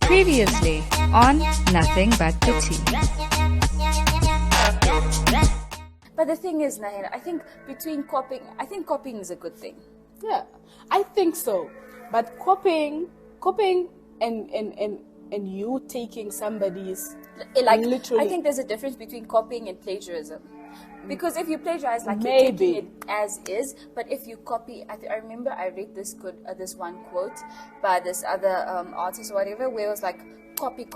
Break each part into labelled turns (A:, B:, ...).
A: Previously on Nothing But the Tea.
B: But the thing is, Nahina, I think copying is a good thing.
C: Yeah, I think so. But copying and you taking somebody's literally.
B: I think there's a difference between copying and plagiarism. Because if you plagiarize, like you're
C: Maybe.
B: taking it as is, but if you copy, I remember I read this one quote by this other artist or whatever, where it was like copy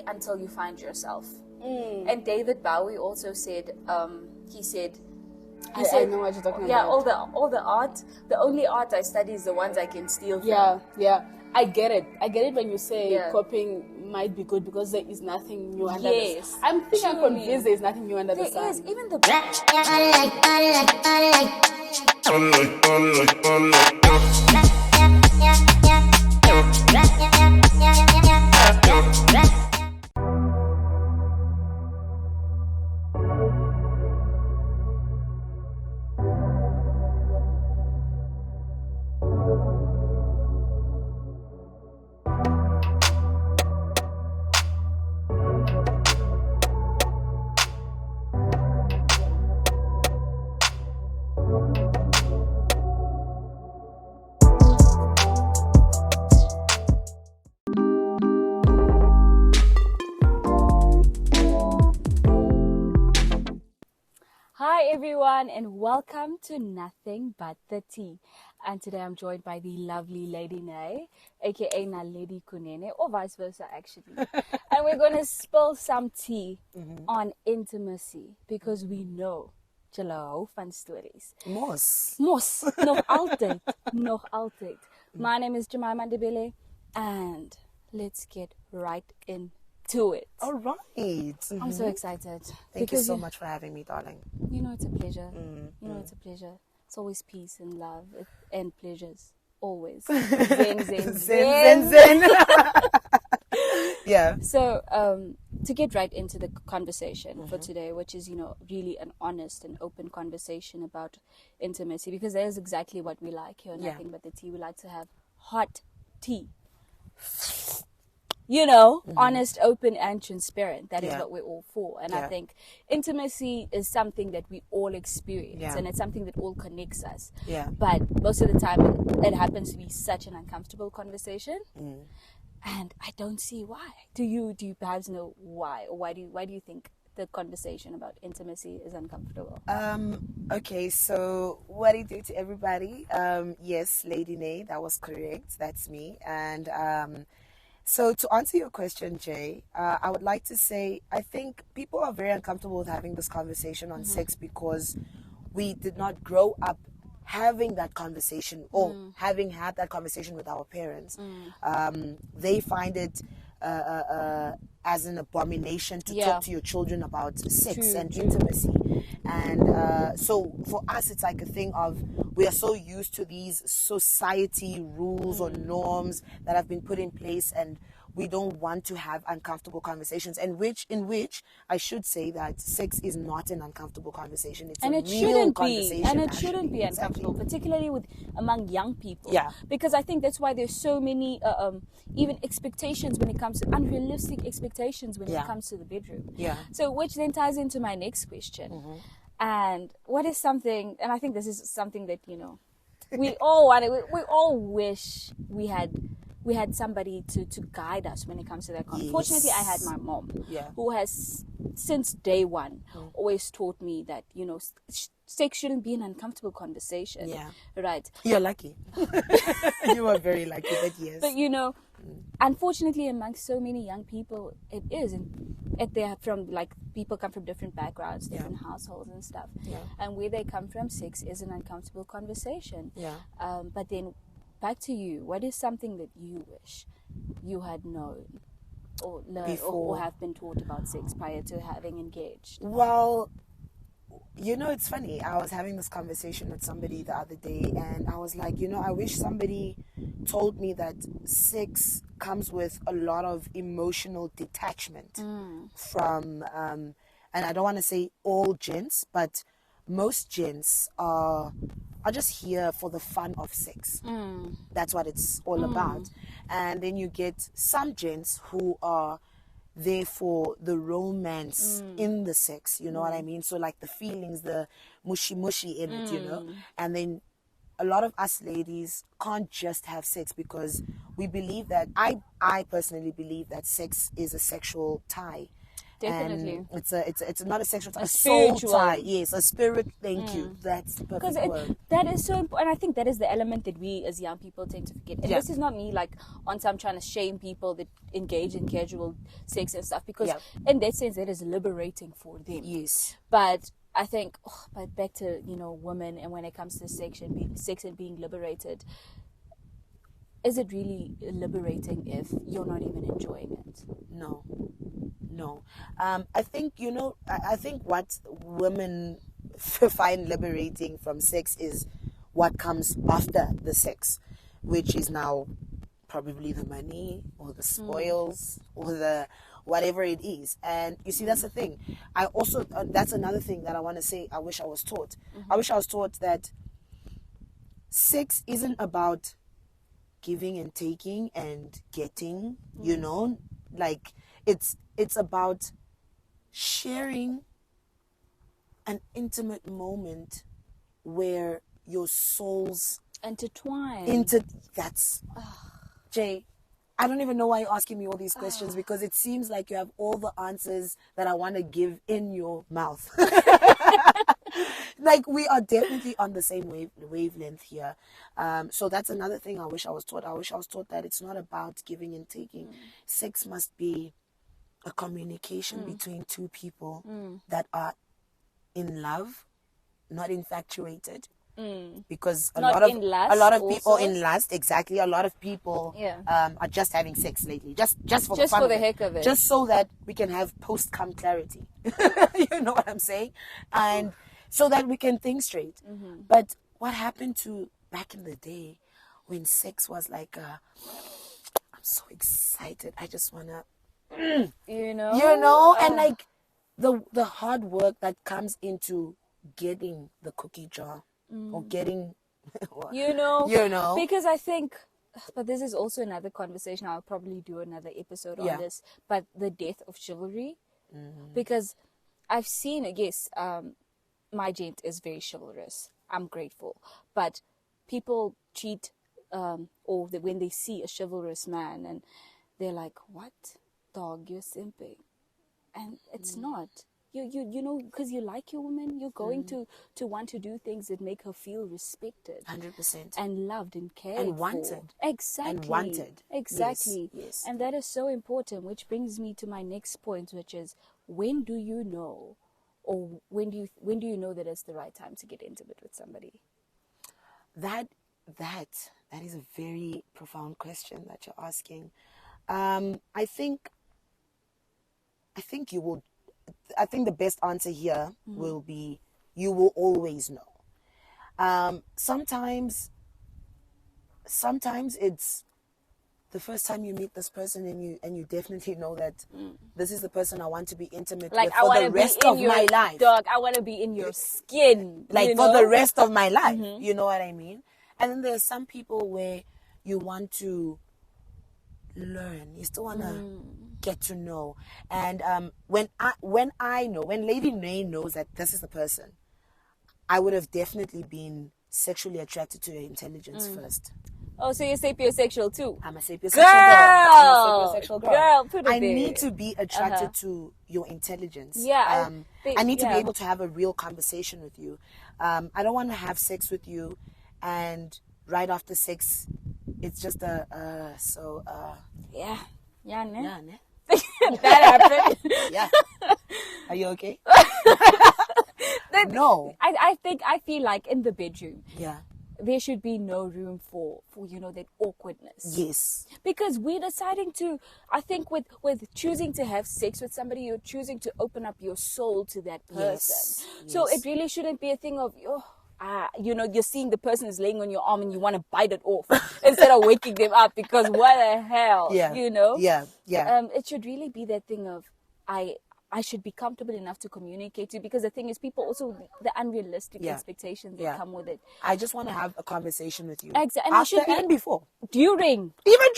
B: until you find yourself. And David Bowie also said, he said,
C: I know what you're talking about.
B: yeah, all the art, the only art I study is the ones I can steal from.
C: Yeah. I get it when you say
B: Yeah.
C: copying might be good because there is nothing new under
B: Yes,
C: the sun. I'm
B: truly.
C: convinced there is nothing new under the
B: There
C: sun.
B: is, even the Hi everyone, and welcome to Nothing But the Tea. And today I'm joined by the lovely Lady Nay, aka Naledi Kunene, or vice versa actually. And we're going to spill some tea on intimacy because we know julle hou van stories.
D: Mos.
B: Nog altyd. My name is Jemimah Ndebele, and let's get right into it.
D: All right.
B: I'm so excited.
D: Thank you so much for having me, darling.
B: You know it's a pleasure. It's a pleasure. It's always peace and love and pleasures. Always. Zen.
D: Yeah.
B: So, to get right into the conversation for today, which is, really an honest and open conversation about intimacy, because that is exactly what we like here, Nothing But the Tea. We like to have hot tea. Honest, open, and transparent. That is what we're all for. And I think intimacy is something that we all experience, and it's something that all connects us.
D: Yeah.
B: But most of the time, it happens to be such an uncomfortable conversation, and I don't see why. Do you perhaps know why, or why do you think the conversation about intimacy is uncomfortable?
D: Okay, so what do you do to everybody? Yes, Lady Nay, that was correct. That's me. And so to answer your question, Jay, I would like to say I think people are very uncomfortable with having this conversation on sex because we did not grow up having that conversation or having had that conversation with our parents. They find it as an abomination to talk to your children about sex and intimacy. And so for us, it's like a thing of we are so used to these society rules or norms that have been put in place, and we don't want to have uncomfortable conversations, in which I should say that sex is not an uncomfortable conversation. It's a real conversation.
B: And it shouldn't be uncomfortable, particularly among young people.
D: Yeah.
B: Because I think that's why there's so many even expectations when it comes to unrealistic expectations when it comes to the bedroom.
D: Yeah.
B: So which then ties into my next question. And what is something, and I think this is something that, we all want, we all wish we had somebody to guide us when it comes to that.
D: Yes.
B: Fortunately, I had my mom, who has since day one always taught me that sex shouldn't be an uncomfortable conversation.
D: Yeah.
B: Right.
D: You're lucky. You are very lucky, but yes.
B: But unfortunately, amongst so many young people, it is, and they're from people come from different backgrounds, different households and stuff, and where they come from, sex is an uncomfortable conversation.
D: Yeah.
B: But then, back to you. What is something that you wish you had known or learned or have been taught about sex prior to having engaged?
D: Well, it's funny. I was having this conversation with somebody the other day, and I was like, I wish somebody told me that sex comes with a lot of emotional detachment from and I don't want to say all gents, but most gents are just here for the fun of sex. That's what it's all about. And then you get some gents who are there for the romance in the sex, you know what I mean? So like the feelings, the mushy mushy in it, you know? And then a lot of us ladies can't just have sex because we believe that, I personally believe that sex is a sexual tie.
B: Definitely.
D: And it's not a sexual tie,
B: A
D: a soul
B: spiritual.
D: tie. Yes, a spirit. Thank you. That's the perfect word.
B: That is so important. I think that is the element that we as young people tend to forget. And
D: Yeah.
B: this is not me like on some trying to shame people that engage in casual sex and stuff, because in that sense that is liberating for them.
D: Yes.
B: But I think, but back to, you know, women, and when it comes to sex and being liberated, is it really liberating if you're not even enjoying it?
D: No. I think, you know, I think what women find liberating from sex is what comes after the sex, which is now probably the money or the spoils or the whatever it is. And you see, that's the thing. I also, that's another thing that I want to say, I wish I was taught. I wish I was taught that sex isn't about giving and taking and getting, you know, like it's about sharing an intimate moment where your souls
B: Intertwine.
D: That's Jay, I don't even know why you're asking me all these questions, because it seems like you have all the answers that I want to give in your mouth. Like, we are definitely on the same wavelength here. So that's another thing I wish I was taught. I wish I was taught that it's not about giving and taking. Sex must be a communication between two people that are in love, not infatuated. Because a lot of people in lust, exactly. A lot of people are just having sex lately, just for the fun
B: for
D: of
B: the
D: it.
B: heck of it,
D: just so that we can have post-cum clarity. You know what I'm saying? And so that we can think straight. But what happened to back in the day when sex was like, I'm so excited, I just wanna,
B: you know,
D: and like the hard work that comes into getting the cookie jar or getting
B: you know,
D: know,
B: because I think, but this is also another conversation. I'll probably do another episode on this, but the death of chivalry, because I've seen it. Yes, my gent is very chivalrous. I'm grateful, but people cheat, when they see a chivalrous man and they're like, "What, dog? You're simping," and it's not. You know, because you like your woman, you're going to want to do things that make her feel respected,
D: 100%,
B: and loved and cared
D: and wanted,
B: for. Exactly,
D: and wanted,
B: exactly.
D: Yes.
B: And that is so important. Which brings me to my next point, which is, when do you know, or when do you know that it's the right time to get intimate with somebody?
D: That is a very profound question that you're asking. I think the best answer here will be, you will always know. Sometimes it's the first time you meet this person and you definitely know that this is the person I want to be intimate with for the rest of my life.
B: Dog, I want to be in your skin.
D: Like, for the rest of my life. You know what I mean? And then there's some people where you want to learn. You still want to get to know. And when Lady Nay knows that this is the person, I would have definitely been sexually attracted to her intelligence first.
B: Oh, so you're sapiosexual too?
D: I'm a sapiosexual girl. I'm a sapiosexual girl.
B: Girl, put it
D: I
B: there.
D: need to be attracted to your intelligence.
B: Yeah.
D: I need to be able to have a real conversation with you. I don't want to have sex with you and right after sex it's just
B: yeah, ne?
D: yeah, ne?
B: That happened.
D: Yeah. Are you okay? No.
B: I feel like in the bedroom, there should be no room for that awkwardness.
D: Yes.
B: Because we're deciding to, I think with choosing to have sex with somebody, you're choosing to open up your soul to that person.
D: Yes.
B: So it really shouldn't be a thing of, you're seeing the person is laying on your arm and you want to bite it off instead of waking them up, because what the hell,
D: Yeah.
B: you know?
D: Yeah.
B: It should really be that thing of, I I should be comfortable enough to communicate to, because the thing is, people also, the unrealistic expectations that come with it.
D: I just want to have a conversation with you.
B: Exactly. And
D: After and before.
B: During.
D: Even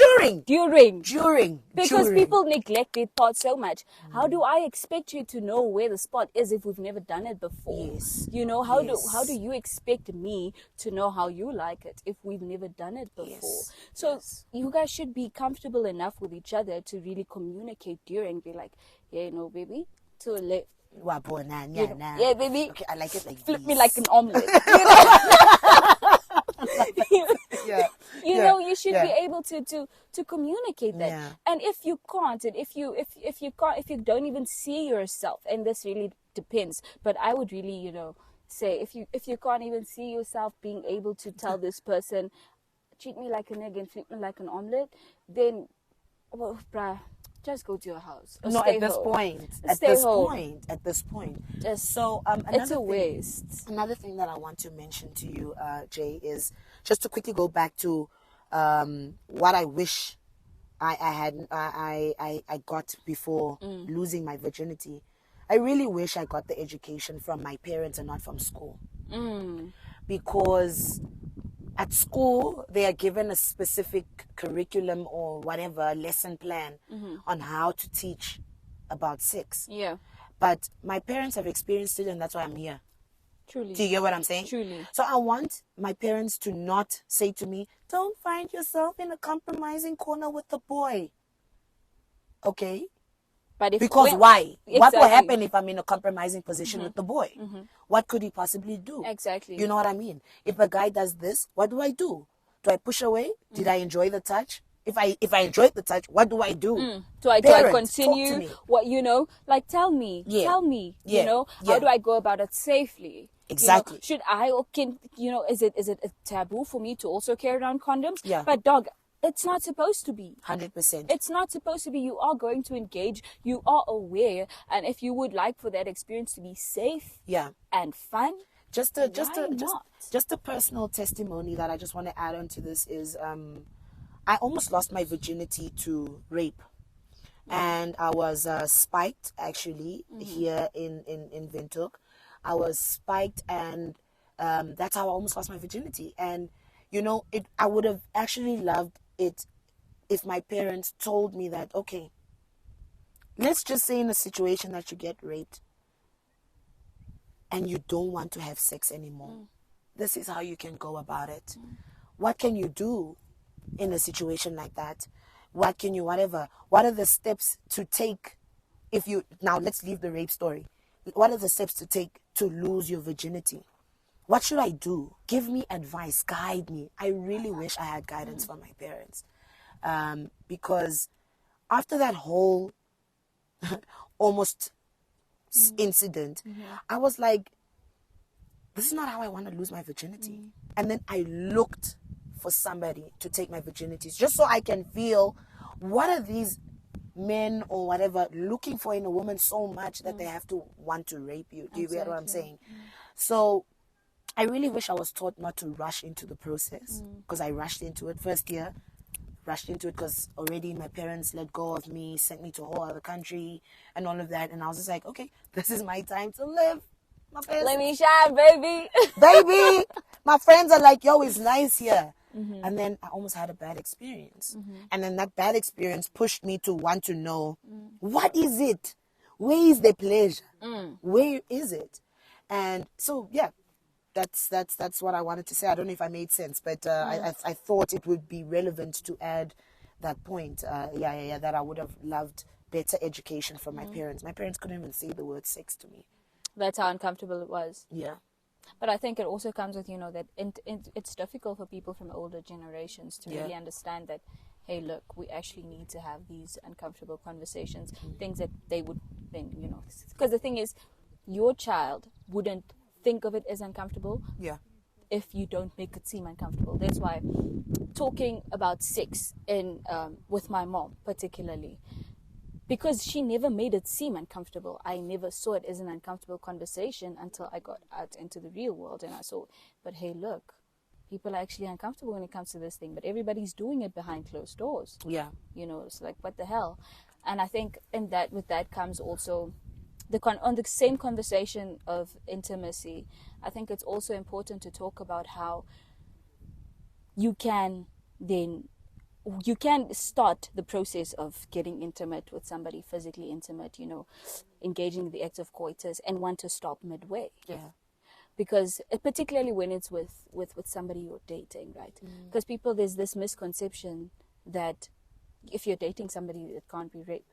D: during.
B: Because people neglect their part so much. How do I expect you to know where the spot is if we've never done it before?
D: Yes.
B: You know, how do you expect me to know how you like it if we've never done it before?
D: Yes.
B: So you guys should be comfortable enough with each other to really communicate during. Be like, yeah, no, baby, to the left.
D: Yeah,
B: baby.
D: Okay, I like it like
B: Flip
D: this.
B: me like an omelet. You know? You know, you should be able to communicate that.
D: Yeah.
B: And if you can't, and if you don't even see yourself, and this really depends, but I would really, you know, say if you can't even see yourself being able to tell this person, treat me like an egg and flip me like an omelet, then, well, bruh, just go to your house. Or
D: No,
B: stay
D: at this
B: home.
D: point. At this point.
B: Just,
D: So
B: it's a waste.
D: Another thing that I want to mention to you, Jay, is just to quickly go back to what I wish I got before losing my virginity. I really wish I got the education from my parents and not from school. Because at school, they are given a specific curriculum or whatever lesson plan on how to teach about sex.
B: Yeah.
D: But my parents have experienced it, and that's why I'm here.
B: Truly.
D: Do you get what I'm saying?
B: Truly.
D: So I want my parents to not say to me, don't find yourself in a compromising corner with the boy. Okay?
B: But
D: Because why? What will
B: Exactly.
D: happen if I'm in a compromising position with the boy? What could he possibly do?
B: Exactly.
D: You know what I mean? If a guy does this, what do I do? Do I push away? Did I enjoy the touch? If I enjoyed the touch, what do I do?
B: Do I
D: Parents,
B: continue?
D: talk to me.
B: What, you know, like tell me, you know, how do I go about it safely?
D: Exactly.
B: You know, should I, or can, you know, is it a taboo for me to also carry around condoms?
D: Yeah.
B: But dog, it's not supposed to be.
D: 100%.
B: It's not supposed to be. You are going to engage. You are aware. And if you would like for that experience to be safe and fun,
D: Just
B: not?
D: a personal testimony that I just want to add on to this is I almost lost my virginity to rape. And I was spiked actually here in Windhoek. I was spiked, and that's how I almost lost my virginity. And you know, I would have actually loved it if my parents told me that, okay, let's just say in a situation that you get raped and you don't want to have sex anymore. This is how you can go about it. What can you do in a situation like that? What can you, whatever? What are the steps to take if you, now let's leave the rape story. What are the steps to take to lose your virginity? What should I do? Give me advice, guide me. I really wish I had guidance from my parents. Because after that whole almost incident, I was like, this is not how I want to lose my virginity. And then I looked for somebody to take my virginities just so I can feel, what are these men or whatever looking for in a woman so much that they have to want to rape you? Do you get what I'm saying? So I really wish I was taught not to rush into the process, because I rushed into it first year. Rushed into it because already my parents let go of me, sent me to a whole other country and all of that. And I was just like, okay, this is my time to live my best.
B: let me shine, baby.
D: Baby, my friends are like, yo, it's nice here. And then I almost had a bad experience. And then that bad experience pushed me to want to know, what is it? Where is the pleasure? Where is it? And so, yeah, that's what I wanted to say. I don't know if I made sense, but I thought it would be relevant to add that point. That I would have loved better education from my parents. My parents couldn't even say the word sex to me.
B: That's how uncomfortable it was.
D: Yeah.
B: But I think it also comes with, you know, that it's difficult for people from older generations to really understand that, hey, look, we actually need to have these uncomfortable conversations, things that they would then, you know, because the thing is, your child wouldn't think of it as uncomfortable if you don't make it seem uncomfortable. That's why talking about sex with my mom particularly, because she never made it seem uncomfortable. I never saw it as an uncomfortable conversation until I got out into the real world and I saw, but hey, look, people are actually uncomfortable when it comes to this thing, but everybody's doing it behind closed doors.
D: Yeah.
B: You know, it's like, what the hell? And I think with that comes also on the same conversation of intimacy, I think it's also important to talk about how you can start the process of getting intimate with somebody, physically intimate, engaging in the act of coitus, and want to stop midway.
D: Yeah.
B: Because particularly when it's with somebody you're dating, right? Because there's this misconception that if you're dating somebody, it can't be rape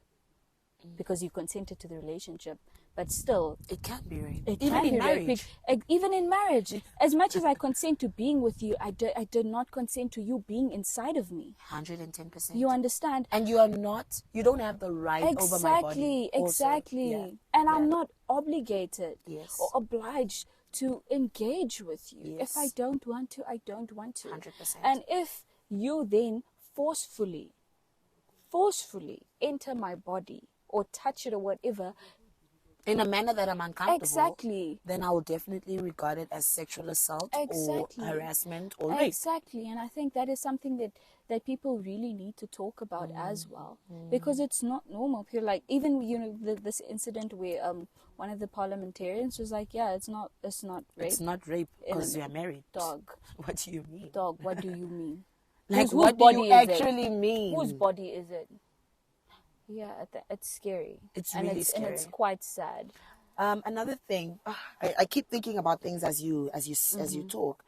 B: because you consented to the relationship. But still,
D: it can be rape.
B: Even in marriage. Even in marriage. As much as I consent to being with you, I did not consent to you being inside of me.
D: 110%.
B: You understand?
D: And you don't have the right over my body.
B: Exactly.
D: Yeah.
B: And I'm not obligated
D: Yes.
B: or obliged to engage with you.
D: Yes.
B: If I don't want to, I don't want to.
D: 100%.
B: And if you then forcefully enter my body or touch it or whatever,
D: in a manner that I'm uncomfortable,
B: exactly,
D: then I will definitely regard it as sexual assault or harassment or rape.
B: Exactly. And I think that is something that people really need to talk about as well, because it's not normal. People like, even this incident where one of the parliamentarians was like, yeah, it's not rape.
D: It's not rape because you are married.
B: Dog.
D: What do you mean?
B: Dog, what do you mean?
D: Like, what do you actually mean?
B: Whose body is it? Yeah, it's scary.
D: It's really scary.
B: And it's quite sad.
D: Another thing, I keep thinking about things as you talk.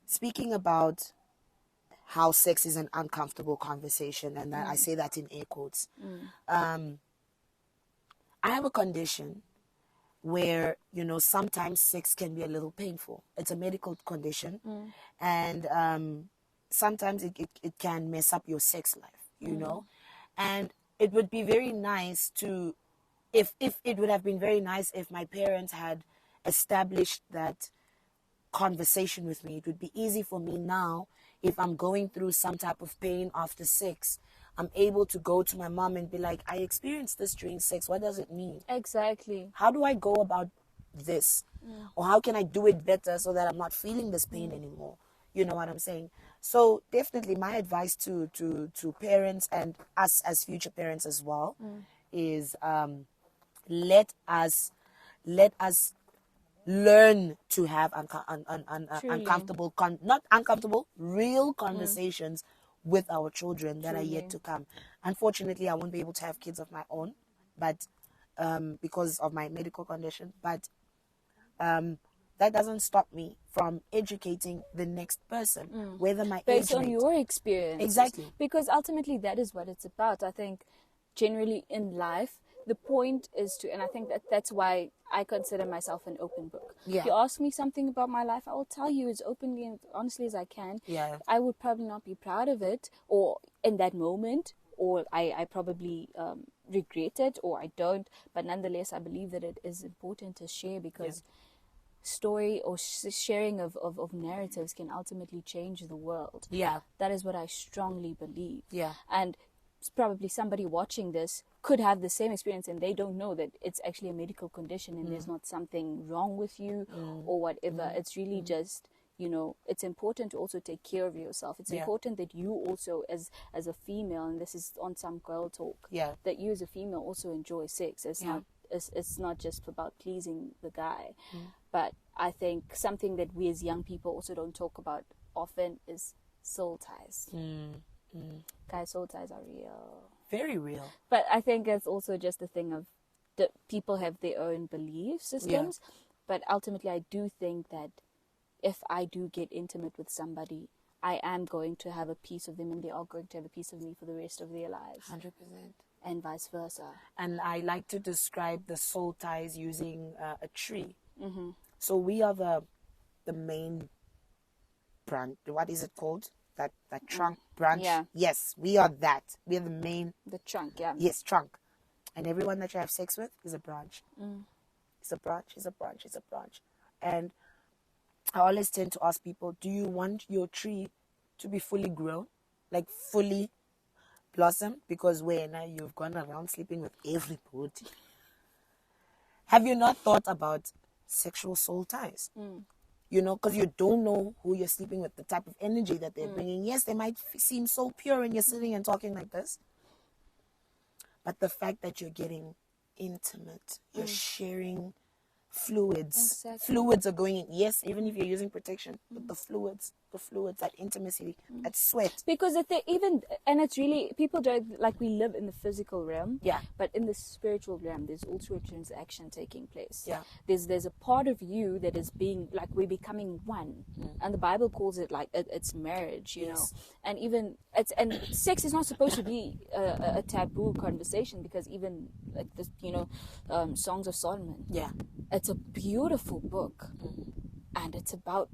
D: Speaking about how sex is an uncomfortable conversation, and I say that in air quotes. I have a condition where, sometimes sex can be a little painful. It's a medical condition, and sometimes it can mess up your sex life, And it would be very nice if it would have been very nice if my parents had established that conversation with me. It would be easy for me now, if I'm going through some type of pain after sex, I'm able to go to my mom and be like, I experienced this during sex. What does it mean?
B: Exactly.
D: How do I go about this? Or how can I do it better so that I'm not feeling this pain anymore? You know what I'm saying? So definitely my advice to parents and us as future parents as well is let us learn to have uncomfortable, not uncomfortable, real conversations with our children that are yet to come. Unfortunately, I won't be able to have kids of my own, but because of my medical condition, but that doesn't stop me from educating the next person, whether my
B: based
D: age
B: on your experience.
D: Exactly.
B: Because ultimately that is what it's about. I think generally in life, the point is to, and I think that's why I consider myself an open book.
D: Yeah.
B: If you ask me something about my life, I will tell you as openly and honestly as I can.
D: Yeah.
B: I would probably not be proud of it or in that moment, or I probably regret it, or I don't. But nonetheless, I believe that it is important to share, because story or sharing of narratives can ultimately change the world.
D: Yeah.
B: That is what I strongly believe.
D: Yeah.
B: And probably somebody watching this could have the same experience and they don't know that it's actually a medical condition and there's not something wrong with you or whatever. It's really just, it's important to also take care of yourself. It's important that you also as a female, and this is on some girl talk, that you as a female also enjoy sex. It's not just about pleasing the guy. But I think something that we as young people also don't talk about often is soul ties. Guys, soul ties are real.
D: Very real.
B: But I think it's also just a thing of people have their own belief systems. But ultimately, I do think that if I do get intimate with somebody, I am going to have a piece of them and they are going to have a piece of me for the rest of their lives.
D: 100%.
B: And vice versa.
D: And I like to describe the soul ties using a tree. So we are the main branch. What is it called? That trunk branch?
B: Yeah.
D: Yes, we are that. We are the main.
B: The trunk, yeah.
D: Yes, trunk. And everyone that you have sex with is a branch. It's a branch, it's a branch, it's a branch. And I always tend to ask people, do you want your tree to be fully grown? Like fully blossom? Because when you've gone around sleeping with everybody. Have you not thought about sexual soul ties? Because you don't know who you're sleeping with, the type of energy that they're bringing. Yes, they might seem so pure and you're sitting and talking like this. But the fact that you're getting intimate. You're sharing fluids.
B: Exactly.
D: Fluids are going in. Yes, even if you're using protection, but the fluids, that intimacy, that sweat.
B: Because if they even, and it's really, people don't, like, we live in the physical realm,
D: Yeah.
B: but in the spiritual realm, there's also a transaction taking place.
D: Yeah.
B: There's a part of you that is being, like, we're becoming one. And the Bible calls it, like, it's marriage, you know. And even, and sex is not supposed to be a taboo conversation, because even, like, this, you know, Songs of Solomon.
D: Yeah.
B: It's a beautiful book. And it's about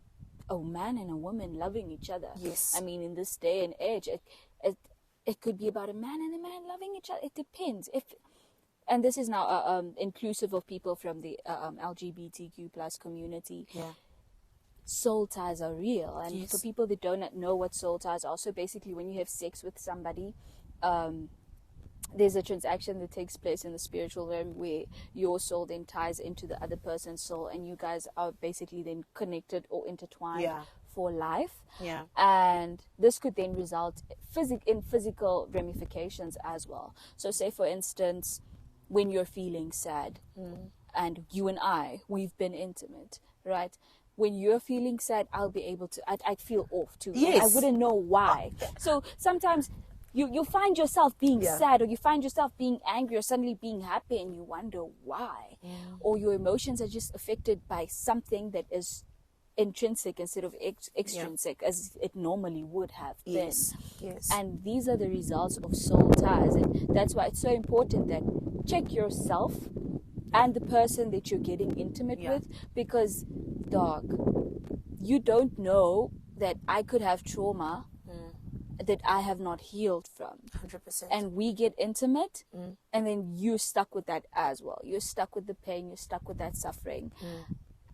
B: a man and a woman loving each other.
D: Yes.
B: I mean, in this day and age, it could be about a man and a man loving each other. It depends. And this is now inclusive of people from the LGBTQ plus community.
D: Yeah.
B: Soul ties are real, and for people that don't know what soul ties are, so basically when you have sex with somebody, there's a transaction that takes place in the spiritual realm where your soul then ties into the other person's soul, and you guys are basically then connected or intertwined for life.
D: Yeah.
B: And this could then result in physical ramifications as well. So say, for instance, when you're feeling sad, and you and we've been intimate, right? When you're feeling sad, I'll be able to, I'd feel off too.
D: Yes.
B: I wouldn't know why. So sometimes you find yourself being sad, or you find yourself being angry, or suddenly being happy, and you wonder why. Or your emotions are just affected by something that is intrinsic instead of extrinsic, as it normally would have been.
D: Yes.
B: And these are the results of soul ties, and that's why it's so important that check yourself and the person that you're getting intimate with, because, dog, you don't know that I could have trauma that I have not healed from.
D: 100%.
B: And we get intimate, and then you're stuck with that as well. You're stuck with the pain, you're stuck with that suffering.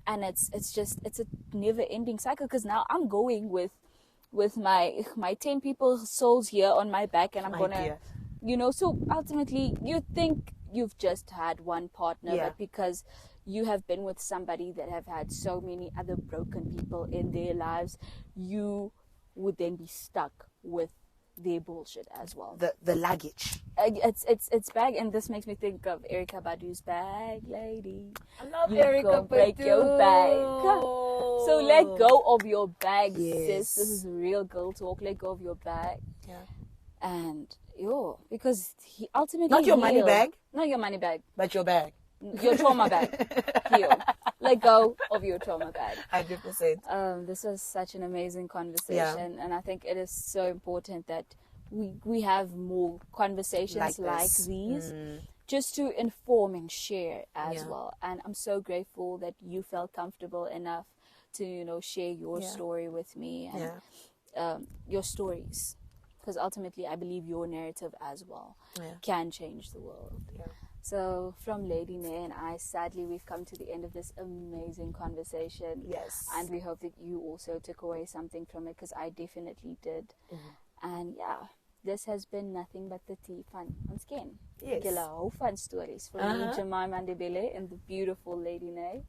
B: And it's a never ending cycle, because now I'm going with my 10 people's souls here on my back, and I'm gonna, you know, so ultimately you think you've just had one partner, but because you have been with somebody that have had so many other broken people in their lives, you would then be stuck with their bullshit as well.
D: The luggage.
B: It's bag, and this makes me think of Erykah Badu's Bag Lady.
C: I love
B: You go break your bag. So let go of your bag, sis. This is real girl talk. Let go of your bag.
D: Yeah.
B: And because he ultimately
D: Not your money
B: healed.
D: bag.
B: Not your money bag.
D: But your bag.
B: Your trauma bag. Heal. Let go of your trauma bag.
D: 100%.
B: This was such an amazing conversation, and I think it is so important that we have more conversations like these, just to inform and share as well. And I'm so grateful that you felt comfortable enough to, you know, share your story with me, and your stories, because ultimately I believe your narrative as well can change the world. So from Lady Nay and I, sadly, we've come to the end of this amazing conversation.
D: Yes.
B: And we hope that you also took away something from it, because I definitely did. And this has been nothing but the tea fun on skin.
D: Yes.
B: Gila fun stories from me, Jemimah and Ndebele, and the beautiful Lady Nay.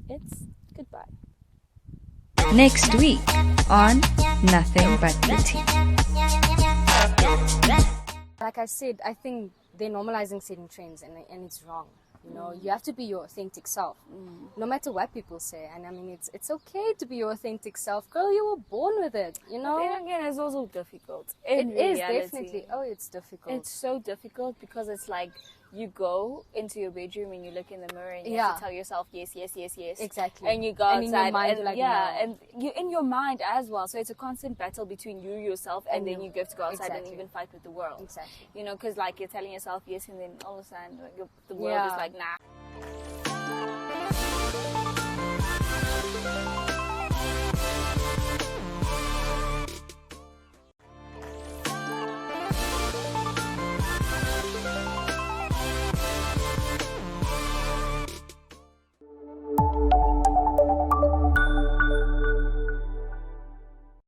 B: It's goodbye.
A: Next week on Nothing But the Tea.
E: Like I said, I think they're normalizing certain trends, and it's wrong. You know, you have to be your authentic self, no matter what people say. And I mean, it's okay to be your authentic self, girl. You were born with it. You know.
B: Then again, it's also difficult.
E: It is definitely. Oh, it's difficult.
B: It's so difficult, because it's like you go into your bedroom and you look in the mirror and you have to tell yourself yes, yes, yes, yes.
E: Exactly.
B: And you go
E: And in
B: outside
E: your mind,
B: and
E: you're like, no.
B: and you in your mind as well. So it's a constant battle between yourself, and then you get to go outside and even fight with the world.
E: Exactly.
B: You know, because like you're telling yourself yes, and then all of a sudden the world is like, nah,